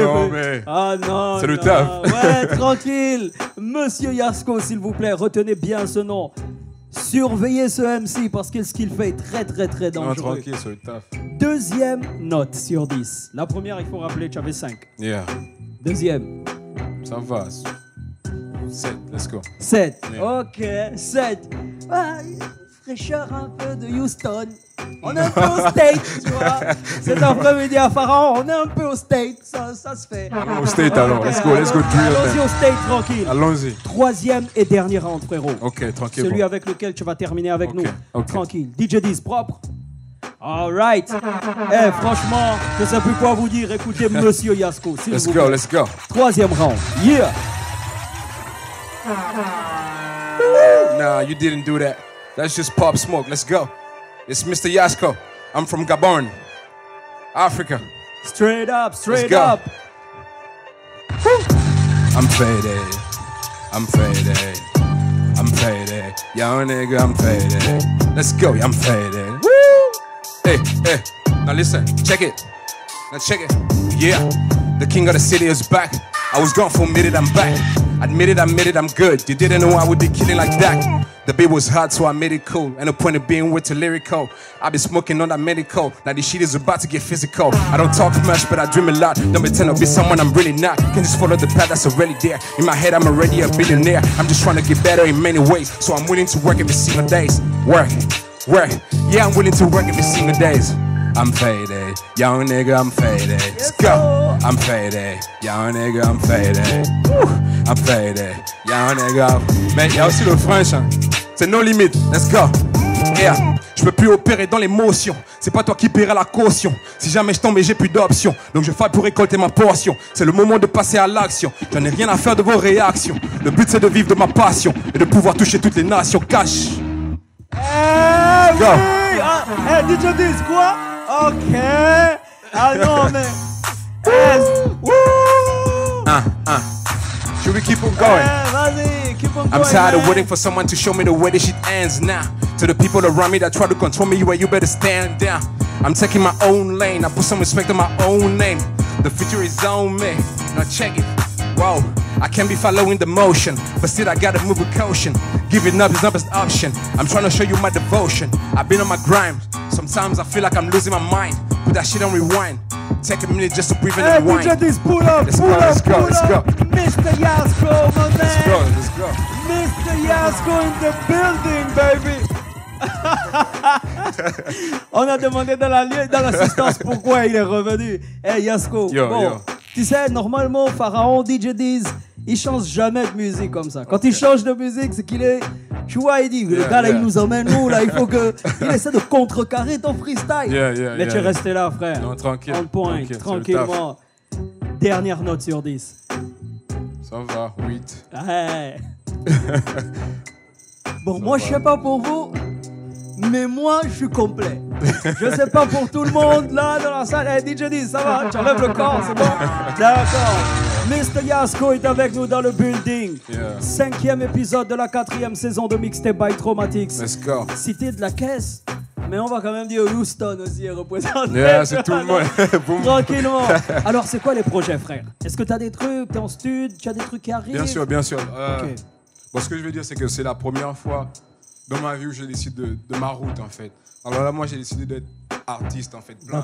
Non, venu. mais Ah non. c'est le non. taf. Ouais, tranquille. Monsieur Yasko, s'il vous plaît, retenez bien ce nom. Surveillez ce MC parce que ce qu'il fait est très dangereux. Non, tranquille, c'est le taf. Deuxième note sur 10. La première, il faut rappeler, tu avais 5. Yeah. Deuxième. Ça va. 7, let's go. 7. Yeah. Ok, 7. Ah, fraîcheur un peu de Houston. On est un peu au State, tu vois. Cet après-midi à Pharaon, on est un peu au State. Ça se fait. Au State alors, let's go drill. Allons-y au State, tranquille. Allons-y. Troisième et dernier round, frérot. Ok, tranquille. Celui avec lequel tu vas terminer avec nous. Ok. Tranquille. DJ Diz, propre. Alright. Franchement, je sais plus quoi vous dire. Écoutez, monsieur Yasko, s'il vous plaît. Let's go. Troisième round. Yeah. Nah, you didn't do that. That's just Pop Smoke. Let's go. It's Mr. Yasko. I'm from Gabon, Africa. Straight up. go. I'm faded. Young nigga, I'm faded. Let's go, I'm faded. Hey. Now listen, check it. Yeah. The king of the city is back. I was gone for a minute, I'm back. Admit it, I'm good. You didn't know I would be killing like that. The beat was hot, so I made it cool. And the point of being with the lyrical. I been smoking on that medical. Now this shit is about to get physical. I don't talk much, but I dream a lot. Don't pretend to be someone I'm really not. Can just follow the path that's already there. In my head, I'm already a billionaire. I'm just trying to get better in many ways. So I'm willing to work every single day. Work. Yeah, I'm willing to work every single day. I'm faded, young nigga, I'm faded. Let's go. I'm faded, young nigga, I'm faded. I'm faded, young nigga. Mais y'a aussi le French, hein. C'est no limit, let's go. Yeah. Je peux plus opérer dans l'émotion. C'est pas toi qui paieras la caution. Si jamais je tombe et j'ai plus d'options, donc je faille pour récolter ma portion. C'est le moment de passer à l'action. J'en ai rien à faire de vos réactions. Le but c'est de vivre de ma passion et de pouvoir toucher toutes les nations. Cash. Go. DJ Diz, quoi? Ok. Ah non, mais. Should we keep on going? Vas-y, keep on going. I'm tired of waiting for someone to show me the way this shit ends now. To the people around me that try to control me, you better stand down. I'm taking my own lane. I put some respect on my own name. The future is on me. Now check it. Whoa, I can't be following the motion, but still I gotta move with caution. Giving up is not best option. I'm trying to show you my devotion. I've been on my grind. Sometimes I feel like I'm losing my mind. Put that shit on rewind. Take a minute just to breathe and rewind. DJ Diz, pull up. Let's go. Mr. Yasko, my Let's go, man. let's go. Mr. Yasko in the building, baby. On a demandé dans l'assistance pourquoi il est revenu. Hey Yasko, Yo, bon, yo. tu sais, normalement, Pharaon, DJ Diz, il change jamais de musique comme ça. Quand il change de musique, c'est qu'il est... Tu vois, il dit, le gars là, il nous emmène où là? Il faut que... Il essaie de contrecarrer ton freestyle. Mais tu es resté là, frère. Non, tranquille. On point, Tranquille, tranquillement. Dernière note sur 10. Ça va, 8. Ouais. Bon, moi, je sais pas pour vous, mais moi, je suis complet. Je sais pas pour tout le monde, là, dans la salle. Hey, DJ D, ça va? Tu enlèves le corps, c'est bon? D'accord. Mr. Yasko est avec nous dans le building. 5e épisode de la 4e saison de Mixtape by Traumatics. Let's go. Cité de la caisse, mais on va quand même dire Houston aussi est représenté. Yeah, c'est tout le monde. Boum. Tranquillement. Alors, c'est quoi les projets, frère? Est-ce que tu as des trucs? T'es en stud? Tu as des trucs qui arrivent? Bien sûr, bien sûr. Ok. Bon, ce que je veux dire, c'est que c'est la première fois dans ma vie où j'ai décidé de ma route, en fait. Alors là, moi, j'ai décidé d'être artiste, en fait. Pas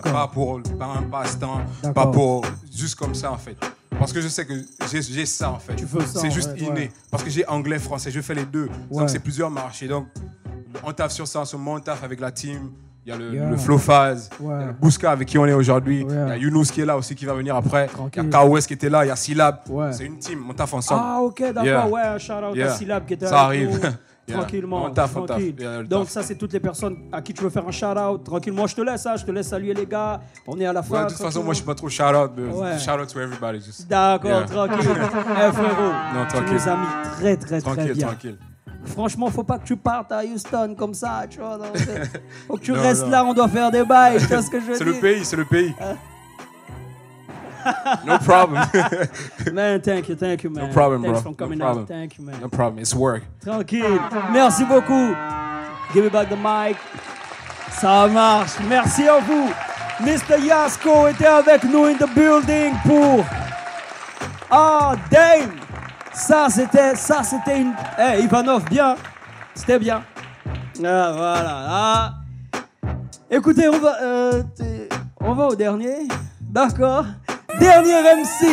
un passe-temps, pas pour... Juste comme ça, en fait. Parce que je sais que j'ai ça, en fait. Tu veux ça, c'est juste ouais, inné. ouais. Parce que j'ai anglais, français, je fais les deux. Ouais. Donc, c'est plusieurs marchés. Donc, on taffe sur ça en ce moment, on taffe avec la team. Il y a le Flow Phase, il y a le Bouska avec qui on est aujourd'hui, il y a Younous qui est là aussi qui va venir après, il y a Kawes qui était là, il y a Silab. C'est une team, on taffe ensemble. Ah ok, d'accord, ouais, un shout-out à Silab qui était ça avec arrive. nous. Tranquillement, On taffe, tranquille. Donc ça c'est toutes les personnes à qui tu veux faire un shout-out. Tranquillement, je te laisse saluer les gars. On est à la fin. De toute façon, moi je suis pas trop shout-out, shout-out to everybody. D'accord, tranquille. Eh frérot, non, tu nous as mis très bien. Tranquille. Franchement, faut pas que tu partes à Houston comme ça, tu vois. Donc, faut que tu restes là, on doit faire des bails, tu vois ce que je veux dire. C'est le pays. No problem. Man, thank you, man. No problem, Thanks bro. for coming No out. problem. Thank you, man. No problem, it's work. Tranquille. Merci beaucoup. Give me back the mic. Ça marche. Merci à vous. Mr. Yasko était avec nous in the building pour... Ah, Dame. Ça, c'était une... Hey, Ivanov, bien. C'était bien. Ah, voilà. Ah. Écoutez, on va au dernier. D'accord. Dernier MC.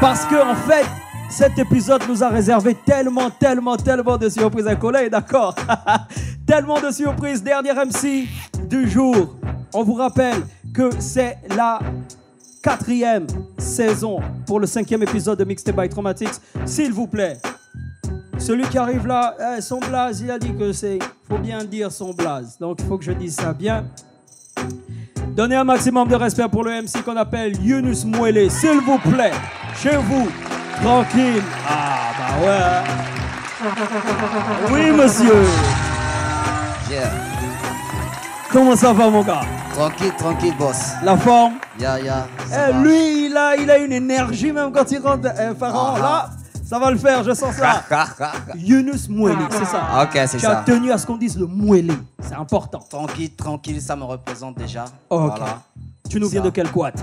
Parce que, en fait, cet épisode nous a réservé tellement de surprises. Un collègue, d'accord. Tellement de surprises. Dernier MC du jour. On vous rappelle que c'est la 4e saison pour le 5e épisode de Mixtape by Traumatics. S'il vous plaît, celui qui arrive là, son blaze, il a dit que c'est... faut bien dire son blaze. Donc, il faut que je dise ça bien. Donnez un maximum de respect pour le MC qu'on appelle Younous Mouélé. S'il vous plaît, chez vous, tranquille. Ah, bah ouais. Oui, monsieur. Yeah. Comment ça va, mon gars? Tranquille, boss. La forme? Ya. Lui, il a une énergie même quand il rentre. Pharaon, là, ça va le faire, je sens ça. Younous Mouélé, c'est ça. Ok, c'est ça. Tu as tenu à ce qu'on dise le Mouélé. C'est important. Tranquille, ça me représente déjà. Ok. Voilà. Tu nous viens de quel quad?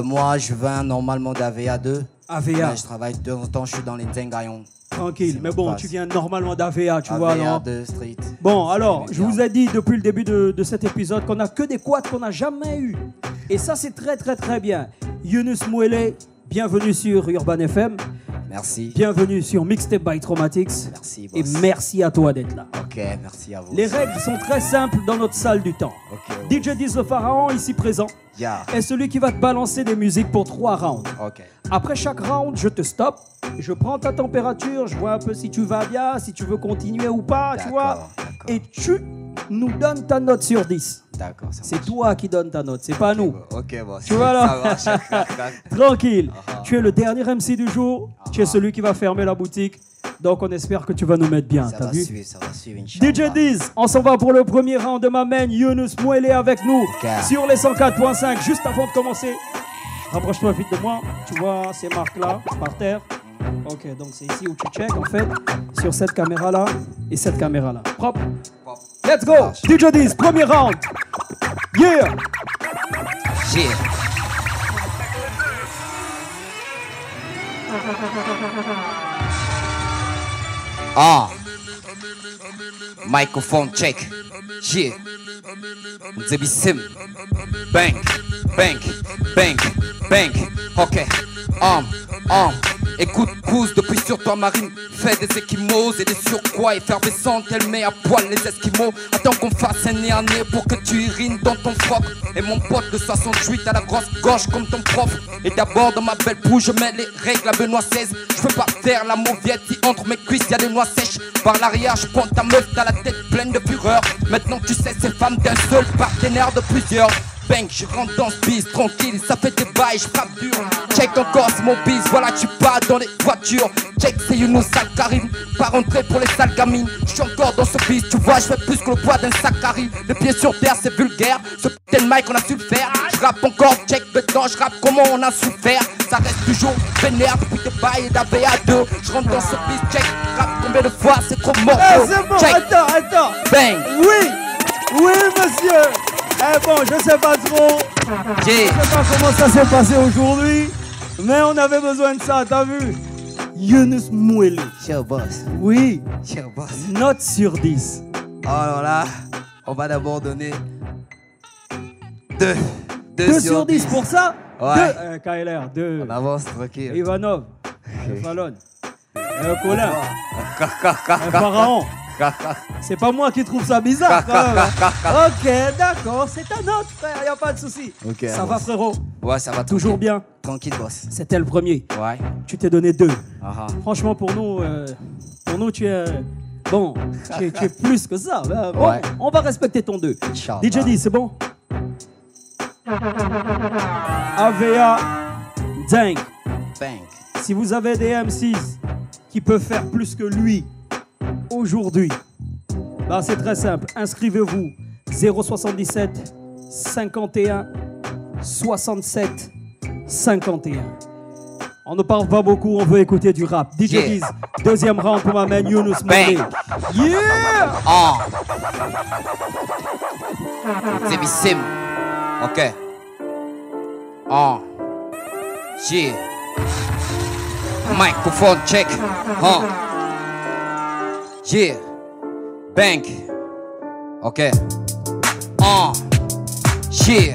Moi, je viens normalement d'AVA 2. AVA. Mais je travaille de temps en temps, je suis dans les Tengaillons. Tranquille, mais bon, tu viens normalement d'AVA, tu vois, non? AVA 2 Street. Bon, alors, je vous ai dit depuis le début de cet épisode qu'on n'a que des quads qu'on n'a jamais eu. Et ça, c'est très bien. Younous Mouélé, bienvenue sur Urban FM. Merci. Bienvenue sur Mixtape by Traumatics. Merci, boss. Et merci à toi d'être là. Ok, merci à vous. Les règles sont très simples dans notre salle du temps. Ok. DJ Diz le Pharaon, ici présent, Yeah. est celui qui va te balancer des musiques pour 3 rounds. Ok. Après chaque round, je te stoppe, je prends ta température, je vois un peu si tu vas bien, si tu veux continuer ou pas, tu vois. D'accord. Et tu nous donnes ta note sur 10. D'accord, ça C'est marche. toi qui donnes ta note, c'est pas nous. Ok, boss. Tu vois là? Ça marche. Tranquille. Tu es le dernier MC du jour, tu es celui qui va fermer la boutique. Donc on espère que tu vas nous mettre bien, Ça t'as va vu? suivre, Inch'Allah. DJ Diz, on s'en va pour le premier round de ma main. Younous Mouélé avec nous sur les 104.5. Juste avant de commencer, rapproche-toi vite de moi. Tu vois ces marques-là par terre. Ok, donc c'est ici où tu check en fait. Sur cette caméra-là et cette caméra-là. Propre. Let's go. DJ Diz, premier round. Yeah. Yeah. Microphone check. Yeah. Zebi Sim. Bang. Ok. Écoute, pousse depuis sur toi marine. Fais des échymoses et des surpoids effervescentes. Elle met à poil les esquimaux. Attends qu'on fasse un nez à nez pour que tu urines dans ton froc. Et mon pote de 68 à la grosse gauche comme ton prof. Et d'abord dans ma belle bouche je mets les règles à Benoît XVI. Je peux pas faire la mauviette si entre mes cuisses y'a des noix sèches. Par l'arrière je pointe ta meuf, t'as la tête pleine de fureur. Maintenant tu sais c'est femme d'un seul partenaire de plusieurs. Bang, je rentre dans ce bis, tranquille, ça fait des bails, je frappe dur. Check encore, c'est mon bis, voilà tu pars dans les voitures. Check, c'est Younous Al-Karim, pas rentrer pour les sales gamines. Je suis encore dans ce bis, tu vois, je fais plus que le poids d'un sac à riz. Le pied sur terre, c'est vulgaire, ce putain de mic on a su le faire. Je rappe encore, check, maintenant je rappe comment on a souffert. Ça reste toujours vénère depuis des bails et d'AVA2. Je rentre dans ce bis, check, rappe combien de fois, c'est trop mort. C'est bon, check. attends. Bang. Oui, monsieur. Bon, je sais pas trop. Je sais pas comment ça s'est passé aujourd'hui, mais on avait besoin de ça, t'as vu? Younous Moueli. Cher boss. Oui. Cher boss. Note sur 10. Alors là, on va d'abord donner 2 sur 10 pour ça. Ouais. 2. KLR, 2. On avance tranquille. Ivanov. Fallon. Colin. Pharaon. C'est pas moi qui trouve ça bizarre quand même. Ok, d'accord, c'est ta note, frère, y a pas de souci. Ok, ça va, frérot? Ouais, ça va. Toujours bien. Tranquille, boss. C'était le premier. Ouais. Tu t'es donné 2. Franchement, pour nous, tu es bon. Tu es plus que ça. Bon, ouais. On va respecter ton 2. Inch'Allah. DJ D, c'est bon? AVA, Dang. Bang. Si vous avez des M6 qui peuvent faire plus que lui aujourd'hui, bah c'est très simple. Inscrivez-vous 077 51 67 51. On ne parle pas beaucoup, on veut écouter du rap. DJ Diz, deuxième round pour ma main Younous Moueli. Yeah! C'est Bissim. Ok. Yeah. Microphone check. Yeah. Bang. Ok. Yeah.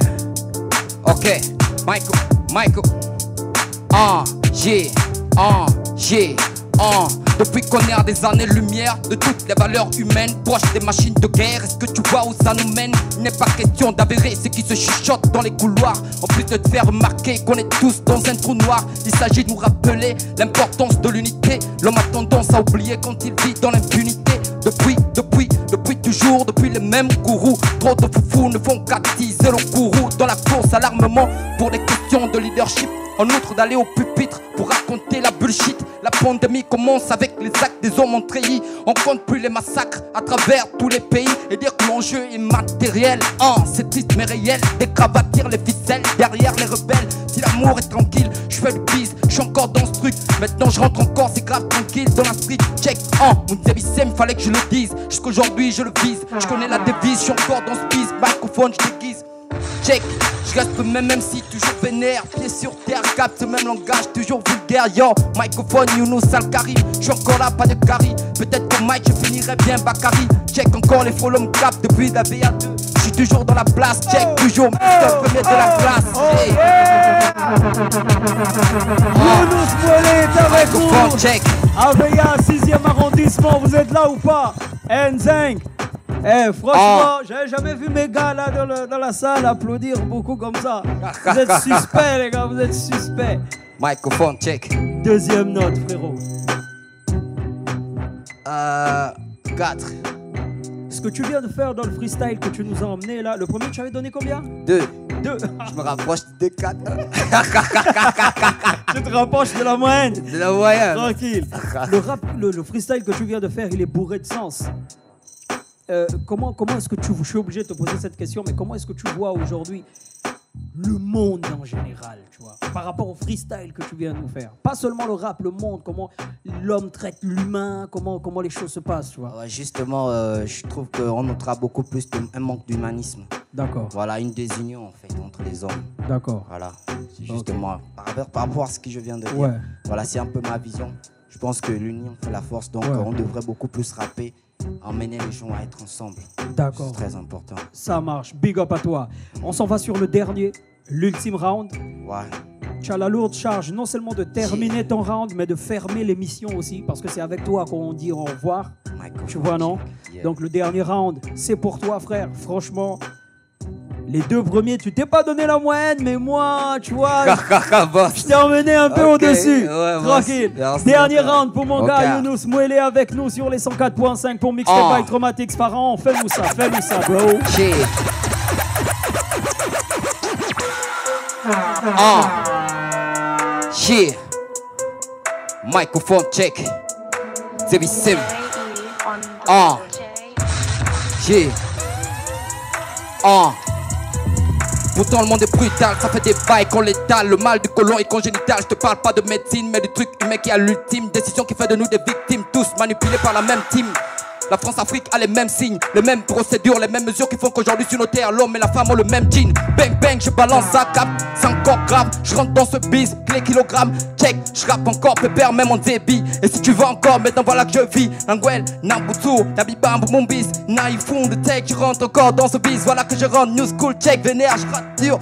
Ok. Michael. Yeah. Yeah. Depuis qu'on est à des années-lumière de toutes les valeurs humaines, proche des machines de guerre, est-ce que tu vois où ça nous mène? Il n'est pas question d'avérer ce qui se chuchote dans les couloirs. En plus de te faire remarquer qu'on est tous dans un trou noir, il s'agit de nous rappeler l'importance de l'unité. L'homme a tendance à oublier quand il vit dans l'impunité. Depuis toujours, depuis les mêmes gourous. Trop de foufous ne font qu'attiser le courroux dans la course à l'armement pour des questions de leadership. En outre d'aller au pupitre pour raconter la bullshit. La pandémie commence avec les actes des hommes en treillis. On compte plus les massacres à travers tous les pays et dire que l'enjeu est matériel. C'est triste mais réel, décravatir les ficelles derrière les rebelles. Si l'amour est tranquille, je fais le bise, je suis encore dans ce truc. Maintenant je rentre encore, c'est grave tranquille dans la street. Check, mon Zébissem, fallait que je le dise. Jusqu'aujourd'hui je le vise, je connais la devise, je suis encore dans ce bise. Microphone, je déguise. Check, je reste le même si toujours vénère. Pieds sur terre, capte ce même langage, toujours vulgaire. Yo, microphone, Younous Al-Karim. Je suis encore là, pas de carie. Peut-être qu'au mic, je finirai bien Bakary. Check encore les faux l'homme cap depuis la VA2. Je suis toujours dans la place, check, toujours le premier de la place. Younous Moueli est avec nous. Check. AVA, 6e arrondissement, vous êtes là ou pas? Nzeng. Franchement, j'avais jamais vu mes gars là dans la salle applaudir beaucoup comme ça. Vous êtes suspects, les gars, vous êtes suspects. Microphone, check. Deuxième note, frérot. 4. Ce que tu viens de faire dans le freestyle que tu nous as emmené là, le premier, tu avais donné combien? 2. 2. Je me rapproche de 4. Tu te rapproches de la moyenne. De la moyenne. Tranquille. Le rap, le freestyle que tu viens de faire, il est bourré de sens. Comment est-ce que je suis obligé de te poser cette question, mais comment est-ce que tu vois aujourd'hui le monde en général, tu vois, par rapport au freestyle que tu viens de nous faire? Pas seulement le rap, le monde, comment l'homme traite l'humain, comment les choses se passent, tu vois. Ouais, justement, je trouve qu'on notera beaucoup plus un manque d'humanisme. D'accord. Voilà, une désunion en fait entre les hommes. D'accord. Voilà, c'est justement par rapport à ce que je viens de dire. Ouais. Voilà, c'est un peu ma vision. Je pense que l'union fait la force, donc on devrait beaucoup plus rapper, emmener les gens à être ensemble. D'accord. C'est très important. Ça marche, big up à toi. On s'en va sur le dernier, l'ultime round. Ouais. tu as la lourde charge non seulement de terminer ton round, mais de fermer l'émission aussi, parce que c'est avec toi qu'on dit au revoir. Tu vois, non? Donc le dernier round, c'est pour toi, frère. Franchement, les deux premiers, tu t'es pas donné la moyenne, mais moi, tu vois, je t'ai emmené un peu au-dessus. Ouais, tranquille. merci, Dernier d'accord. round pour mon gars Younous Mouélé avec nous sur les 104.5 pour Mixtape by Traumatics par an. Fais-nous ça, bro. Shit. Shit. Microphone check. C'est Sim. Shit. Pourtant le monde est brutal, ça fait des bails qu'on l'étale. Le mal du colon est congénital. Je te parle pas de médecine, mais du truc humain qui a l'ultime décision qui fait de nous des victimes. Tous manipulés par la même team. La France-Afrique a les mêmes signes, les mêmes procédures, les mêmes mesures qui font qu'aujourd'hui sur nos terres, l'homme et la femme ont le même jean. Bang bang, je balance ça cap, c'est encore grave. Je rentre dans ce biz, clé kilogramme, check, je rappe encore, pépère même en débit. Et si tu veux encore, maintenant voilà que je vis. Nanguel, Nambutu, Nabibam, Mumbis, Naïfoun, de tech, je rentre encore dans ce biz. Voilà que je rentre, new school, check, vénère, je rate dur.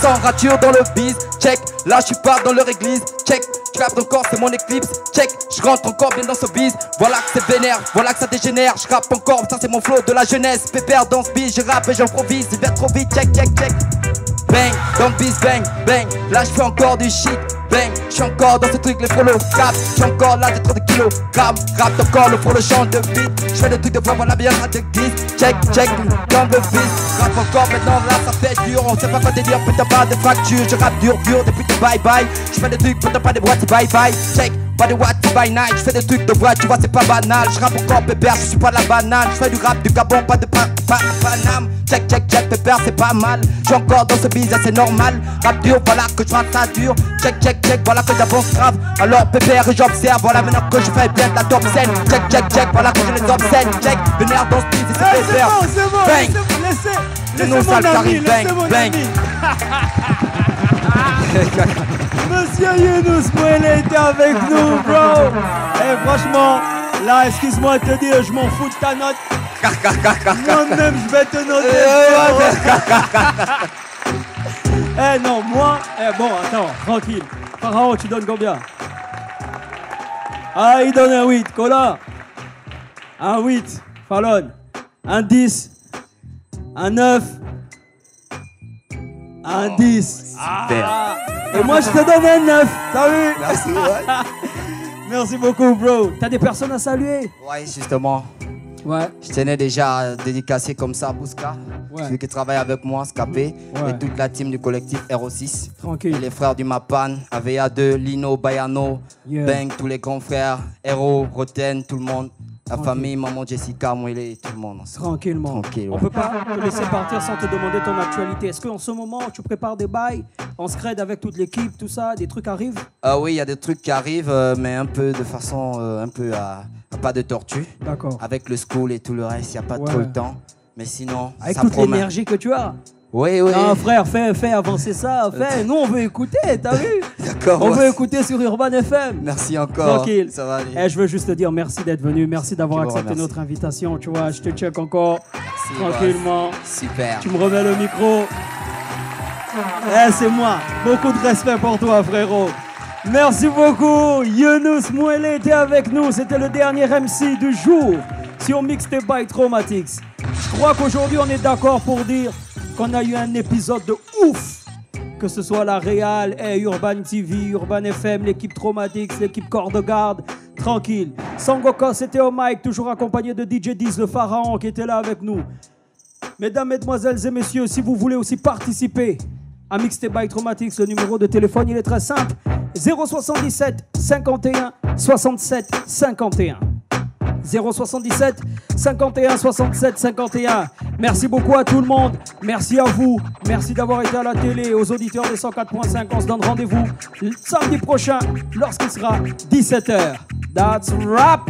Sans rature dans le biz, check, là je suis pas dans leur église, check. Je rappe encore, c'est mon éclipse, check, je rentre encore bien dans ce biz. Voilà que c'est vénère, voilà que ça dégénère. Je rappe encore, ça c'est mon flow de la jeunesse. Pépère dans ce biz, je rappe et j'improvise. Il va trop vite, check, check, check. Bang, dans le biz, bang, bang. Là je fais encore du shit, bang. Je suis encore dans ce truc, les prolos cap. Je suis encore là, j'ai trop de kilogrammes. Rappe encore le pro, le chant de beat. Je fais des trucs de voix, voilà bien, ça te glisse. Check, check, dans le biz. Rappe encore maintenant, là ça fait dur. On sait pas quoi te dire, putain pas de fracture. Je rappe dur, dur, depuis tes bye bye. Je fais des trucs, putain pas des boîtes, bye bye. Check. Pas de what by night, je fais des trucs de voix, tu vois c'est pas banal. Je rappe encore pépère, je suis pas de la banane. Je fais du rap du Gabon, pas de Paname. Check, check, check, pépère c'est pas mal. Je suis encore dans ce business, c'est normal. Rap dur, voilà que je rate ça dur. Check, check, check, voilà que j'avance grave. Alors pépère et j'observe, voilà maintenant que je fais bien de la top scène. Check, check, check, voilà que je les obscène. Check, vénère dans ce business, c'est pépère. C'est bon, Laissez mon ami, bang, bang. Monsieur Younous Mouélé était avec nous, bro. Et franchement, là, excuse-moi de te dire, je m'en fous de ta note. Moi-même, je vais te noter. Eh non, moi, bon, attends, tranquille. Pharaon, tu donnes combien? Ah, il donne un 8, Cola. Un 8, Fallon. Un 10. Un 9. Un 10. Super. Et moi je te donne un 9, t'as vu? Merci, ouais. Merci beaucoup, bro. T'as des personnes à saluer? Ouais, justement. Ouais. Je tenais déjà à dédicacer comme ça à Bouska, celui qui travaille avec moi, Scapé, et toute la team du collectif RO6. Tranquille. Et les frères du Mapan, AVA2, Lino, Bayano, Bang, tous les grands frères, Hero, Roten, tout le monde. La famille, maman Jessica, Mouélé, tout le monde. Tranquillement. Tranquille, On peut pas te laisser partir sans te demander ton actualité. Est-ce qu'en ce moment, tu prépares des bails en scred avec toute l'équipe, tout ça? Des trucs arrivent? Oui, il y a des trucs qui arrivent, mais un peu de façon un peu à pas de tortue. D'accord. Avec le school et tout le reste, il n'y a pas trop le temps. Mais sinon, avec ça toute promet. l'énergie que tu as. Oui, oui. Non, frère, fais avancer ça. Nous, on veut écouter, t'as vu? D'accord. On veut écouter sur Urban FM. Merci encore. Tranquille. Ça va aller. Eh, je veux juste te dire merci d'être venu. Merci d'avoir accepté notre invitation. Tu vois, je te check encore. Merci, tranquillement. Super. Tu me remets le micro. Eh, c'est moi. Beaucoup de respect pour toi, frérot. Merci beaucoup. Younous Mouélé était avec nous. C'était le dernier MC du jour sur Mixtape by Traumatics. Je crois qu'aujourd'hui, on est d'accord pour dire qu'on a eu un épisode de ouf. Que ce soit la Réal, Urban TV, Urban FM, l'équipe Traumatics, l'équipe Corps de Garde. Tranquille. Sangoka, c'était au mic, toujours accompagné de DJ Diz, le pharaon, qui était là avec nous. Mesdames, mesdemoiselles et messieurs, si vous voulez aussi participer à Mixtape by Traumatics, le numéro de téléphone, il est très simple. 077 51 67 51. 077 51 67 51. Merci beaucoup à tout le monde. Merci à vous. Merci d'avoir été à la télé. Aux auditeurs des 104.5, on se donne rendez-vous samedi prochain lorsqu'il sera 17h. That's rap.